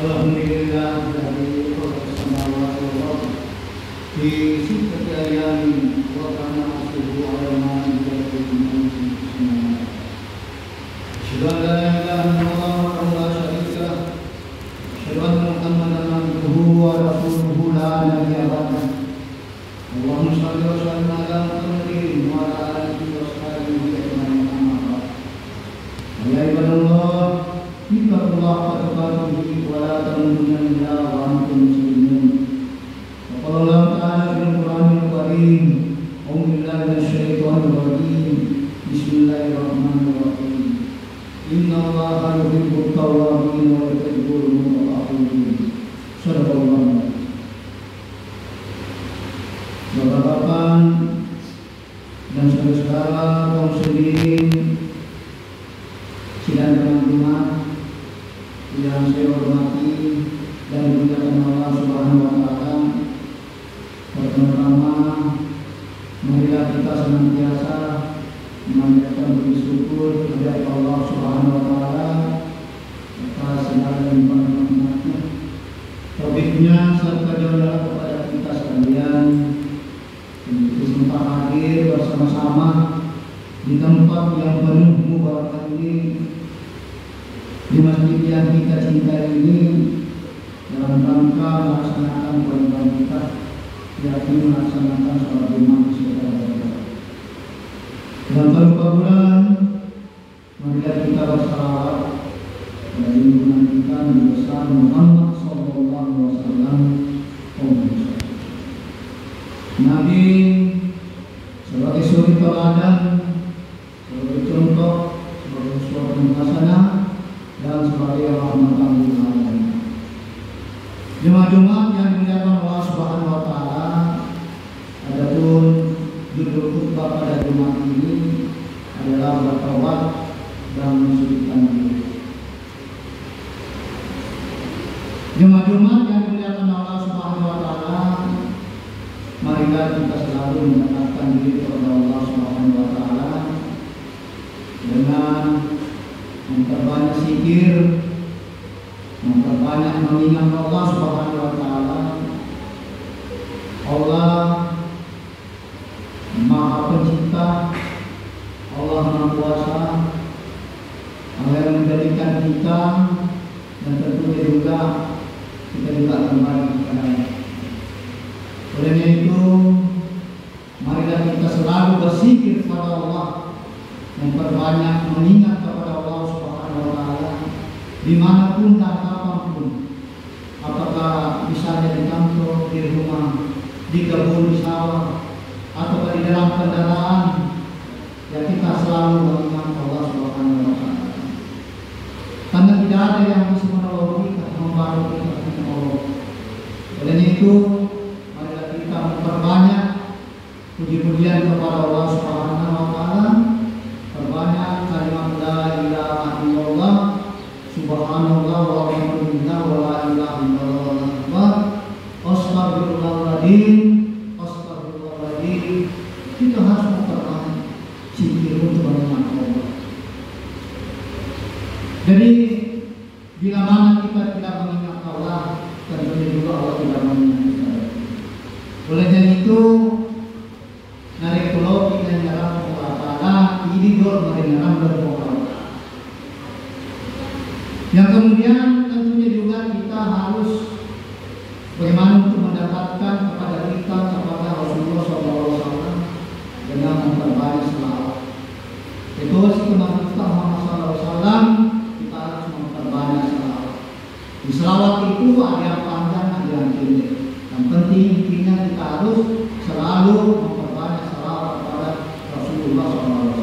Alhamdulillah dari samawati wal ardh fi sittati ayamin wa kana asbuhu ala ma yaqulun asyhadu an la ilaha illallah wa la syarika lah asyhadu anna muhammadan abduhu wa rasuluhu la nabiyya ba'dahu Allahumma shalli wa sallim ala Muhammadin wa ala alihi wa sahbihi ajma'in amma ba'd ya ibadallah ittaqullah taqaddum wa la tamutunna illa wa antum muslimun. Qala Allah ta'ala fil Qur'anil Karim, a'udzu billahi minasyaitonir rajim. Bismillahirrahmanirrahim. Innallaha yuhibbut tawwabin wa yuhibbul mutatahhirin. Shadaqallahu. Bapak-bapak dan saudara-saudara kaum muslimin sidang teman-teman yang saya hormati dan dimuliakan Allah Subhanahu wa taala. Pertama-tama marilah kita senantiasa memanjatkan puji syukur kepada Allah Subhanahu wa taala atas segala nikmat-nikmat-Nya, taufiknya serta jalan kepada kita sekalian untuk sempat hadir bersama-sama di tempat yang penuh mubarak ini, di masjid yang kita cintai ini, dalam rangka melaksanakan kewajiban kita, yakni melaksanakan sholat Jumat secara berjamaah. Dalam tanpa bulan, marilah kita bersalawat dan junjungan kita Nabi besar Muhammad Sallallahu Alaihi Wasallam. Nabi sebagai suri teladan, sebagai contoh, sebagai uswatun hasanah, dan sebagai rahmatan lil alamin. Jumat-Jumat yang dimuliakan Allah Subhanahu wa taala, adapun judul khutbah pada Jumat ini adalah bertaubat dan mensucikan diri. Jumat-Jumat yang dimuliakan Allah Subhanahu wa taala, marilah kita selalu mendekatkan diri kepada Allah Subhanahu wa taala dengan memperbanyak zikir, memperbanyak mengingat Allah Subhanahu wa taala. Allah Maha Pencipta, Allah Maha Kuasa, Allah yang menjadikan kita, dan tentunya juga kita juga kembali kepada-Nya. Oleh itu, marilah kita selalu berzikir kepada Allah, memperbanyak mengingat kepada Allah Subhanahu wa taala dimanapun dan kapanpun, apakah misalnya di kantor, di rumah, di kebun, di sawah, atau di dalam kendaraan, ya kita selalu mengingat Allah Subhanahu wa taala. Karena tidak ada yang bisa menolong kita, membantu kita dengan Allah. Oleh itu, marilah kita memperbanyak puji-pujian kepada Allah Subhanahu wa taala, perbanyak kalimat la ilaha illallah, subhanallah walhamdulillah wa la ilaha illallah, astagfirullahaladzim, astagfirullahaladzim. Kita harus memperbanyak zikir untuk mengingat Allah. Jadi bila mana kita tidak mengingat Allah, tentunya juga Allah tidak mengingat kita. Oleh karena itu, narik pulau kita nyerang Allah Ta'ala, ini dor merenang berdoa. Yang kemudian tentunya juga kita harus bagaimana untuk mendapatkan kepada kita kepada Rasulullah SAW dengan memperbanyak selawat. Itu setelah kita Muhammad SAW, kita harus memperbanyak selawat. Di selawat itu ada yang panjang, ada yang pendek. Yang penting intinya kita harus selalu memperbanyak selawat kepada Rasulullah SAW.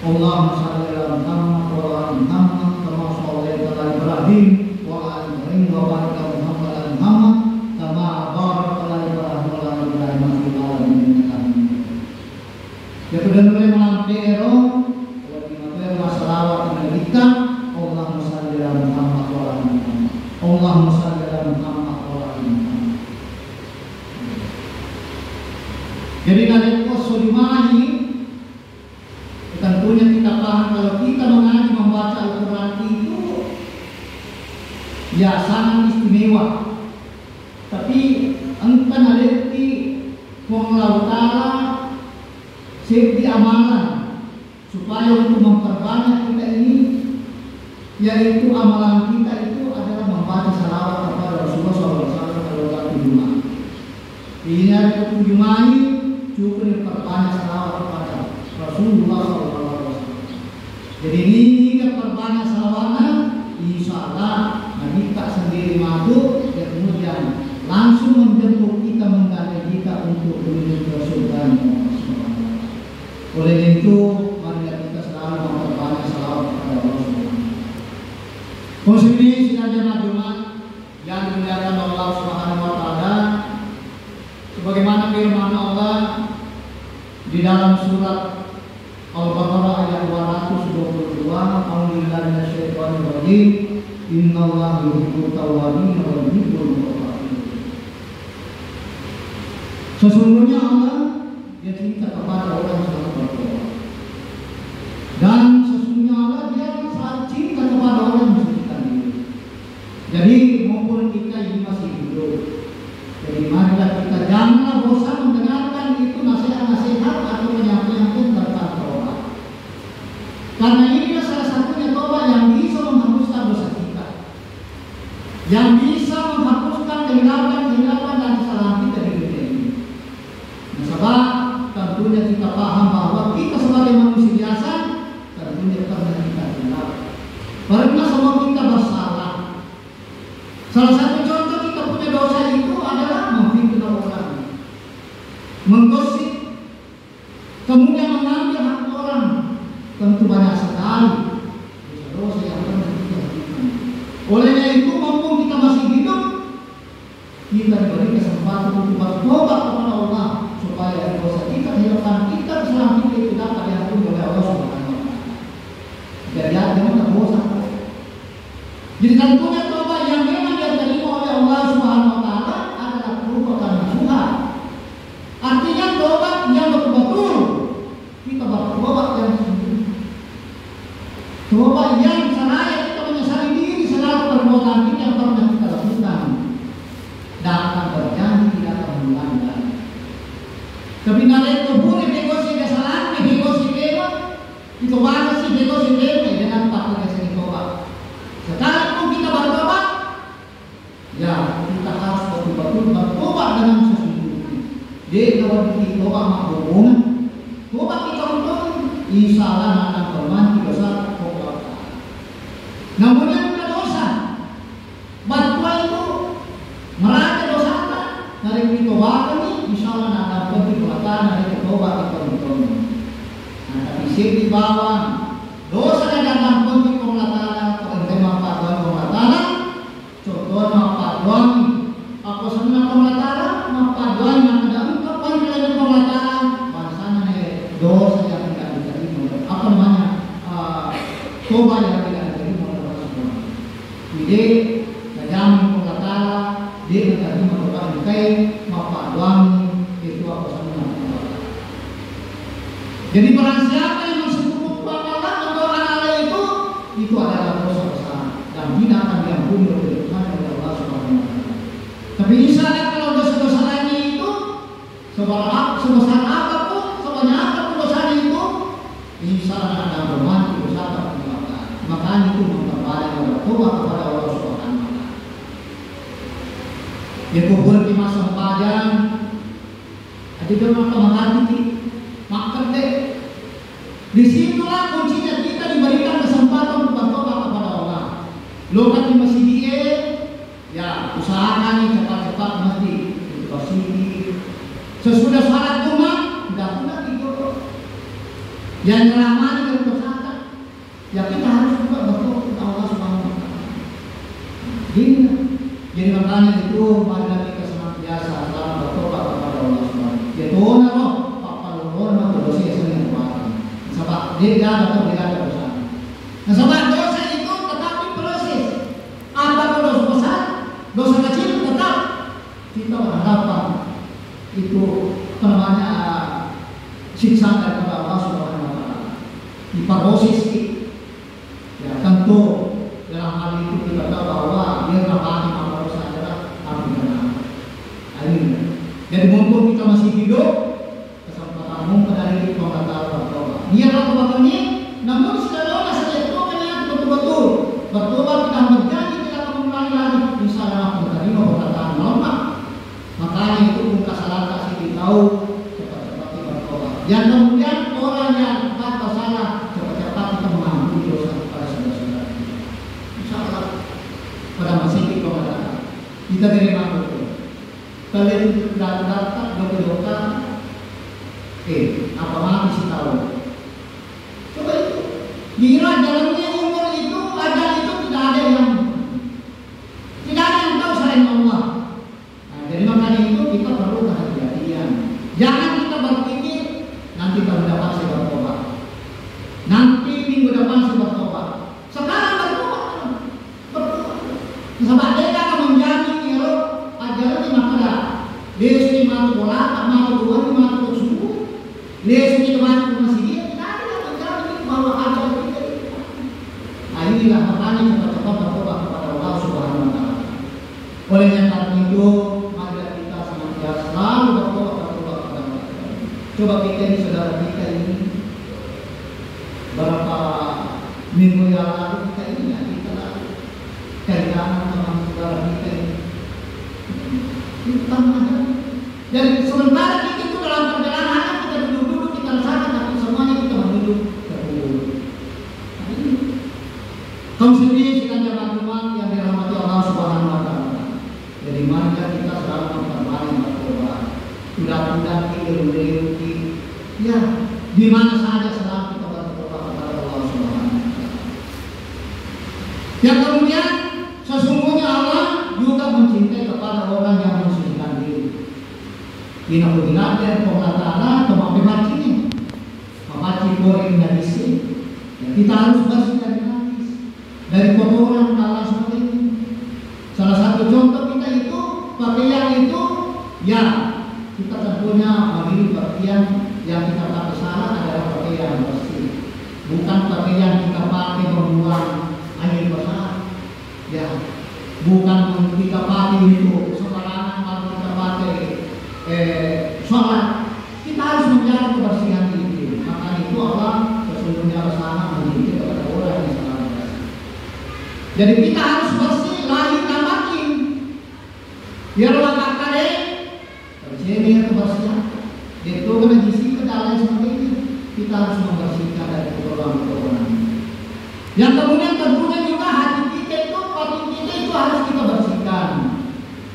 Allahumma shalli ala Muhammad wa ala Muhammad kama shallaita ala Ibrahim wa ala Ibrahim wa barik ala Muhammad wa ala Muhammad kama barakta ala Ibrahim wa ala Ibrahim fil alamin innaka Hamidum Majid. Ya sudah mulai melampero kalau selawat kita Allahumma shalli ala Muhammad wa ala Muhammad. Allahumma shalli ala Muhammad wa ala Muhammad. Jadi dari pos di mana ini tentunya kita paham kalau kita mengaji membaca Al-Quran itu ya sangat istimewa. Tapi engkan aleti Utara setiap amalan supaya untuk memperbanyak kita ini, yaitu amalan kita itu adalah membaca salawat kepada Rasulullah SAW pada waktu Jumat. Ini hari ke-7 Mei cukup diperbanyak salawat kepada Rasulullah SAW. Jadi ini perbanyak salawatnya, insya Allah kita sendiri mampu dan kemudian langsung menjemput kita, menggandeng kita untuk menuju ke surga. Oleh itu, mari kita selalu memperbanyak salawat kepada Allah. Muslimin sidang jamaah Jumat yang dimuliakan Allah Subhanahu wa taala, sebagaimana firman Allah di dalam surat Al-Baqarah ayat 222, A'udzubillahi minasyaitonir rajim, innallaha yuhibbut tawwabin wa yuhibbul mutatahhirin. Sesungguhnya Allah dia cinta kepada orang yang selalu berdoa, dan sesungguhnya Allah dia selalu cinta kepada orang yang bersedekah diri. Jadi maupun kita ini masih hidup, jadi marilah kita janganlah bosan mendengarkan itu nasihat-nasihat atau penyampaian tentang taubat. Karena inilah salah satunya taubat yang bisa menghapuskan dosa kita, yang bisa menghapuskan kehilapan dan kesalahan kita di dunia ini. Nah, sebab tentunya kita paham bahwa kita sebagai manusia biasa tentunya pernah kita hilaf, pernah semua kita bersalah. Salah satu contoh kita punya dosa itu adalah memfitnah orang, menggosip, kemudian mengambil hak orang. Tentu banyak sekali dosa yang pernah kita lakukan. Olehnya itu, mumpung kita masih hidup, kita diberi kesempatan untuk bertobat kepada Allah supaya dosa kita, kehidupan kita, kesalahan kita itu dapat diampuni oleh Allah Subhanahu wa taala. Jadi jangan bosan. Jadi tentunya tobat yang memang diterima oleh Allah Subhanahu wa taala adalah merupakan nasuha. Artinya tobat yang betul-betul kita bertobat yang sungguh. Tobat yang seraya kita menyesali diri segala perbuatan kita yang pernah kita lakukan, dan akan berjanji tidak akan mengulangi lagi. Tapi nala itu boleh negosi kesalahan, negosi dewa, itu banget sih negosi dewa dengan pakai kesini tobat. Sekalipun kita bertobat, ya kita harus betul-betul bertobat dengan sesungguhnya. Dia kalau kita tobat maupun tobat kita untuk insya Allah akan bermanti dosa tobat. Namun yang dosa, bantuan itu meraja dosa dari kita tobat ini, insya Allah akan berarti pelataran dari tobat kita untuk. Nah, tapi di bawah dosa yang dalam bentuk pelataran, penerimaan paduan pelataran, contohnya paduan, apa sebenarnya pelataran, paduan yang tidak mengkapai nilai pelataran, bahasanya dosa yang tidak diterima, apa namanya, tobat yang tidak diterima oleh Allah Subhanahu. Jadi, kejamin pelataran, dia menerima tobat dikai, paduan itu apa sebenarnya. Jadi barang siapa yang bersekutu Allah atau Allah itu adalah dosa besar dan tidak akan diampuni oleh Tuhan oleh Allah Subhanahu wa taala. Tapi insya Allah kalau dosa-dosa lainnya itu sebesar apapun, sebanyak apapun dosanya itu, insya Allah akan bermati dosa kepada. Makanya itu memperbanyak bertobat kepada Allah Subhanahu wa taala. Ya kubur di masa sempadan, ada dalam hati makan deh. Disitulah kuncinya kita diberikan kesempatan untuk bertobat kepada Allah. Lo kan masih dia, ya usahakan nih cepat-cepat mesti bersih. Sesudah salat Jumat, tidak tidur. Yang ramai dari dosa, ya kita harus juga bertobat kepada Allah Subhanahu wa taala. Jadi makanya itu marilah kita senantiasa selalu bertobat kepada Allah Subhanahu wa taala. Ya Tuhan Allah, apa lo dosa yang sering berbuat. Sebab dia atau dia ada dosa. Nah, sebab dosa itu tetapi proses. Apapun dosa besar, dosa kecil tetap kita berhadapan itu namanya siksa dari Allah Subhanahu wa taala. diproses. Ya tentu dalam hal itu kita tahu bahwa dia nafani manusia adalah ampun. Jadi mumpung kita masih hidup, kesempatan mumpung dari itu Allah Taala bertobat. Dia bertobatnya, namun sekarang saja itu kena betul-betul bertobat kita berjanji tidak akan mengulangi lagi. Insya Allah menerima perkataan Allah. Makanya itu bukan salah kasih tahu cepat-cepat kita bertobat. Yang kemudian orang yang bersalah cepat-cepat kita mengampuni dosa kepada saudara-saudara. Insya Allah pada masa itu kita terima betul. Kalian datang doa-doa, apa mati sih tahu? Coba itu, kira dalamnya umur itu ada itu tidak ada yang tahu selain Allah. Nah, jadi makanya itu kita perlu kehati-hatian. Jangan kita berpikir nanti tahun depan saya bertobat, nanti minggu depan saya bertobat. Sekarang bertobat. Sebab dia akan menjadi hero ajaran di mata. Lesu matu bola, tak matu dua, matu subuh. Lesu itu matu masih dia, tidak ada menjadi bahwa ajaran kita. Nah inilah makanya cepat-cepat bertobat kepada Allah Subhanahu Wa Taala. Oleh karena itu, mari kita senantiasa selalu bertobat kepada Allah. Coba kita ini saudara kita ini berapa minggu yang lalu kita ini kehilangan teman saudara kita ini. Dan sementara kita itu dalam perjalanan kita duduk-duduk kita rasakan, tapi semuanya kita duduk terhubung. Kaum sendiri sekalian jemaat yang dirahmati Allah Subhanahu Wa Taala. Jadi mari kita selalu memperbanyak bertobat. Mudah-mudahan kita memiliki ya di mana saja selalu kita bertobat kepada Allah Subhanahu Wa Taala. Yang kemudian sesungguhnya Allah juga mencintai kepada orang yang mensucikan diri. Ina paginabi ang panglatala, tumapimachi niya. Mamachi ko rin na isi. Kita harus bersih dari najis, dari kotoran Allah seperti ini. Salah satu contoh kita itu, pakaian itu, ya kita tentunya memilih pakaian yang kita pakai salah adalah pakaian bersih. Bukan pakaian kita pakai membuang air besar. Ya, bukan kita pakai itu sembarangan kalau kita pakai sholat. Kita harus menjaga kebersihan diri. Maka itu Allah sesungguhnya sangat mendidik kepada orang yang sangat bersih. Jadi kita harus bersih lahir dan batin. Biarlah kakak terjadi kebersihan. Itu kena isi ke dalam seperti ini. Kita harus membersihkan dari kotoran-kotoran. Yang kemudian tentunya juga hati kita itu, batin kita itu harus kita bersihkan.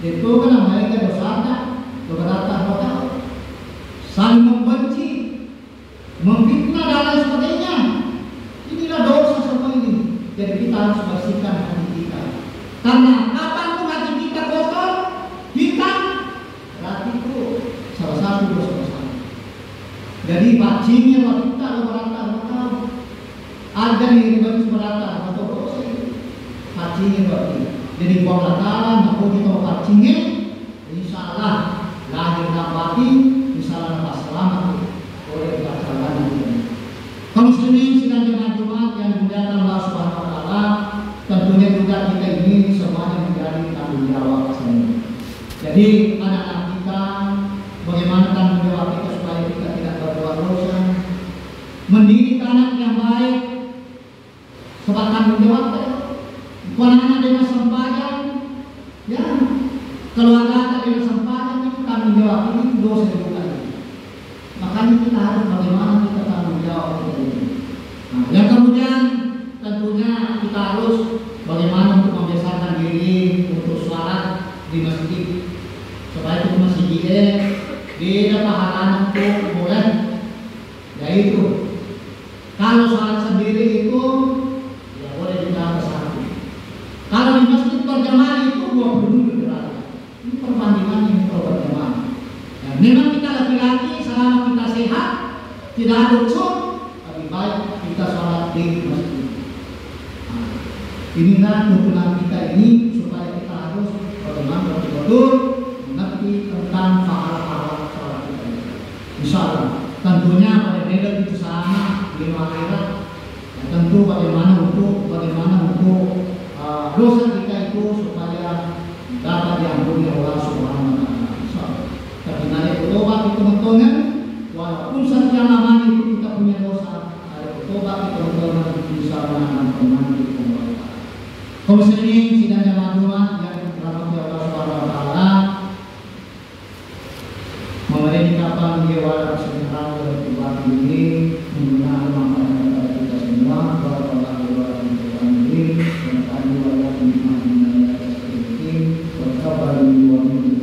Itu kena mereka dosa keberatan, saling membenci, memfitnah dan lain sebagainya. Inilah dosa seperti ini. Jadi kita harus bersihkan hati kita. Karena kapanpun hati kita kotor, hitam, berarti itu salah satu dosa besar. Jadi bacinya waktu kita berata, ada yang diberi berata atau dosa itu. Bacinya berarti. Jadi buang lataran, maka kita bacinya, insya Allah lahir dan batin misalnya lepas selamat oleh perjalanan ini. Kaum muslimin sidang jemaat Jumat yang dimuliakan Allah Subhanahu Wa Taala, tentunya juga kita ini semuanya menjadi tanggung jawab sendiri. Jadi anak-anak kita, bagaimana tanggung jawab kita supaya kita tidak berbuat dosa, mendidik anak yang baik, sebab tanggung jawab anak dengan sembahyang, ya keluarga dengan sembahyang. Tanggung jawab ini dosa juga. Makanya kita harus bagaimana kita tanggung jawab ini. Nah, yang kemudian tentunya kita harus bagaimana untuk membiasakan diri untuk sholat di masjid supaya itu masjid beda pahalanya untuk boleh. Yaitu kalau sholat sendiri itu ya boleh ditambah satu. Kalau di masjid berjamaah itu 27 derajat. Ini perbandingan yang berjamaah. Ya, memang kita laki-laki selama kita sehat, tidak ada unsur, lebih baik kita sholat di masjid. Nah, inilah tuntunan kita ini supaya kita harus bagaimana betul-betul mengerti tentang pahala-pahala sholat kita. Insya Allah, tentunya pada negeri itu sama di akhirat bagaimana untuk dosa kita itu supaya dapat diampuni Allah Subhanahu wa taala. Tapi nanti bertobat itu teman-teman, walaupun sekian lamanya itu kita punya dosa, ada bertobat itu teman-teman bisa menahan teman itu kembali. Kaum muslimin sidang jamaah yang dirahmati Allah Subhanahu wa taala, memerintahkan dia walau sebentar bertobat ini menggunakan manfaat kepada kita semua. Barakallahu fiikum dan kami walaupun dimana berkabar di luar negeri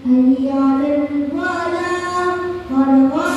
Hayya 'alal falah,